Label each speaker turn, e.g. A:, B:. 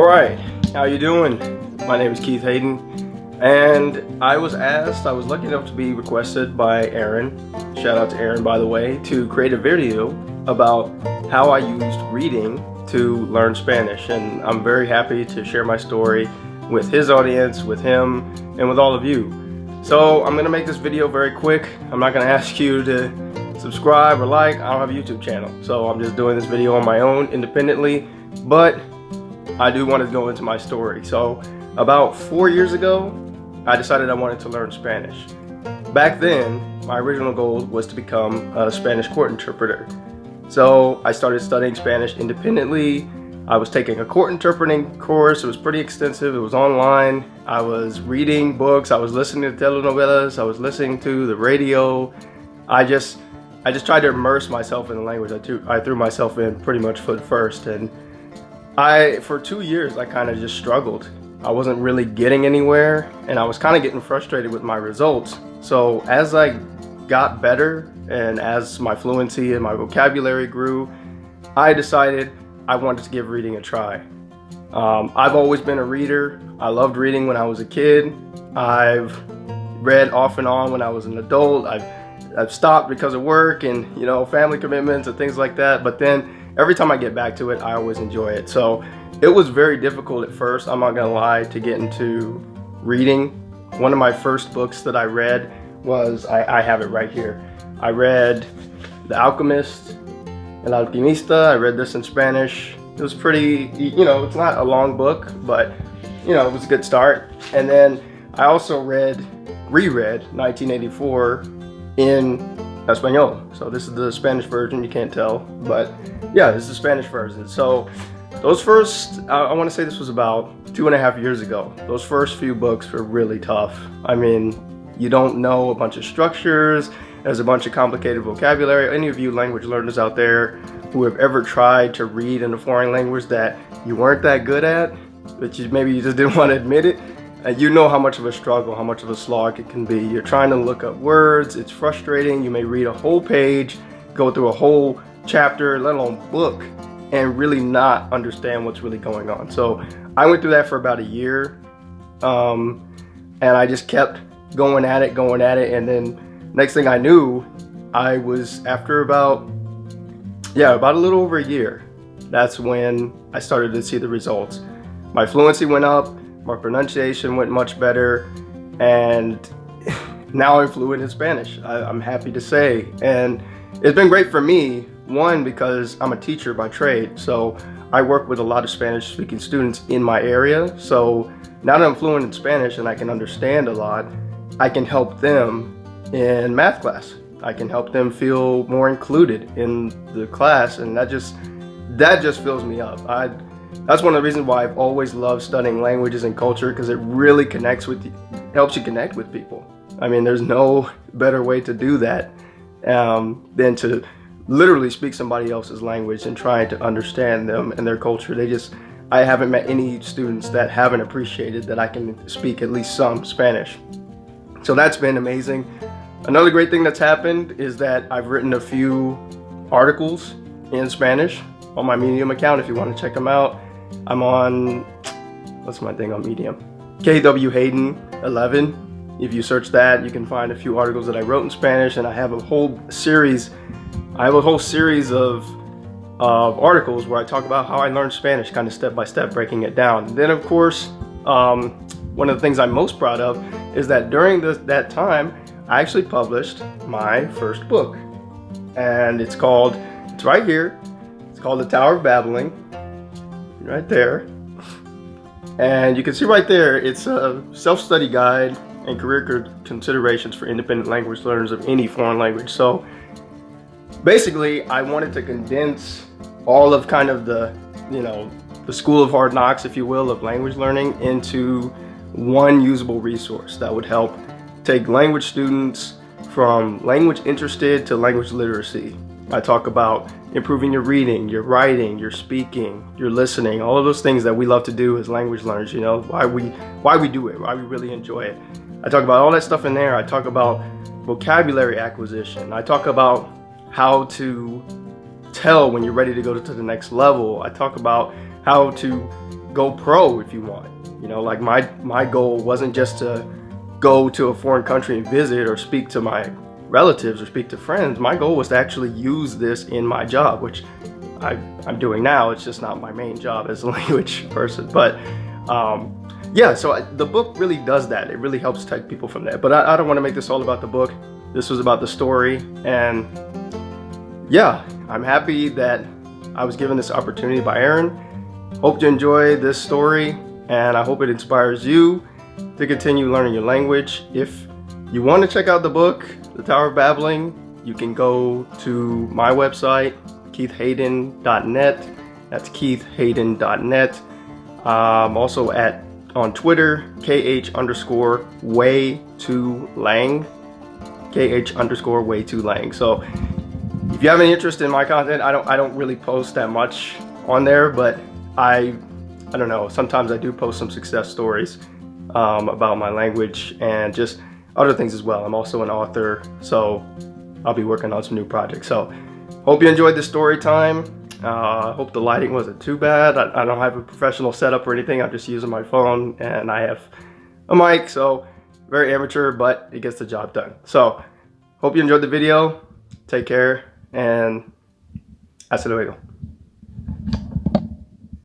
A: All right, how you doing? My name is Keith Hayden, and I was lucky enough to be requested by Aaron, shout out to Aaron by the way, to create a video about how I used reading to learn Spanish, and I'm very happy to share my story with his audience, with him, and with all of you. So I'm gonna make this video very quick. I'm not gonna ask you to subscribe or like. I don't have a YouTube channel, so I'm just doing this video on my own independently, but I do want to go into my story. So about 4 years ago, I decided I wanted to learn Spanish. Back then, my original goal was to become a Spanish court interpreter. So I started studying Spanish independently. I was taking a court interpreting course. It was pretty extensive. It was online. I was reading books. I was listening to telenovelas. I was listening to the radio. I just tried to immerse myself in the language. I threw myself in pretty much foot first, and for 2 years, I kind of just struggled. I wasn't really getting anywhere, and I was kind of getting frustrated with my results. So as I got better and as my fluency and my vocabulary grew, I decided I wanted to give reading a try. I've always been a reader. I loved reading when I was a kid. I've read off and on when I was an adult. I've stopped because of work and family commitments and things like that, but then every time I get back to it, I always enjoy it. So it was very difficult at first, I'm not gonna lie, to get into reading. One of my first books that I read was, I have it right here. I read The Alchemist, El Alquimista. I read this in Spanish. It was pretty, it's not a long book, but it was a good start. And then I also reread 1984 in Espanol. So this is the Spanish version, you can't tell, but yeah, this is the Spanish version. So those first, I want to say this was about 2.5 years ago. Those first few books were really tough. I mean, you don't know a bunch of structures, there's a bunch of complicated vocabulary. Any of you language learners out there who have ever tried to read in a foreign language that you weren't that good at, but maybe you just didn't want to admit it, you know how much of a struggle, how much of a slog it can be. You're trying to look up words, it's frustrating. You may read a whole page, go through a whole chapter, let alone book, and really not understand what's really going on. So I went through that for about a year, and I just kept going at it, and then next thing I knew, I was, after about a little over a year, that's when I started to see the results. My fluency went up, my pronunciation went much better, and now I'm fluent in Spanish, I'm happy to say. And it's been great for me, one, because I'm a teacher by trade, so I work with a lot of Spanish speaking students in my area. So now that I'm fluent in Spanish and I can understand a lot, I can help them in math class. I can help them feel more included in the class, and that just fills me up. That's one of the reasons why I've always loved studying languages and culture, because it really helps you connect with people. I mean, there's no better way to do that than to literally speak somebody else's language and trying to understand them and their culture. I haven't met any students that haven't appreciated that I can speak at least some Spanish. So that's been amazing. Another great thing that's happened is that I've written a few articles in Spanish on my Medium account if you want to check them out. I'm on, what's my thing on Medium? KW Hayden 11. If you search that, you can find a few articles that I wrote in Spanish, and I have a whole series of articles where I talk about how I learned Spanish, kind of step by step, breaking it down. And then of course, one of the things I'm most proud of is that during that time, I actually published my first book, and it's right here. It's called The Tower of Babbling, right there. And you can see right there, it's a self-study guide and career considerations for independent language learners of any foreign language. So basically, I wanted to condense all of kind of the school of hard knocks, if you will, of language learning into one usable resource that would help take language students from language interested to language literacy. I talk about improving your reading, your writing, your speaking, your listening, all of those things that we love to do as language learners, why we do it, why we really enjoy it. I talk about all that stuff in there. I talk about vocabulary acquisition. I talk about how to tell when you're ready to go to the next level. I talk about how to go pro if you want. You know, like my goal wasn't just to go to a foreign country and visit or speak to my relatives or speak to friends. My goal was to actually use this in my job, which I'm doing now. It's just not my main job as a language person. But yeah, so the book really does that. It really helps take people from there. But I don't want to make this all about the book. This was about the story. And yeah, I'm happy that I was given this opportunity by Aaron. Hope you enjoy this story, and I hope it inspires you to continue learning your language. If you want to check out the book, The Tower of Babbling, you can go to my website, keithhayden.net. That's keithhayden.net. Also on Twitter, KH_way2lang. KH_way2lang. So if you have any interest in my content, I don't really post that much on there, but I don't know, sometimes I do post some success stories about my language and just other things as well. I'm also an author, so I'll be working on some new projects. So hope you enjoyed the story time. Hope the lighting wasn't too bad. I don't have a professional setup or anything. I'm just using my phone and I have a mic, so very amateur, but it gets the job done. So hope you enjoyed the video. Take care, and hasta luego.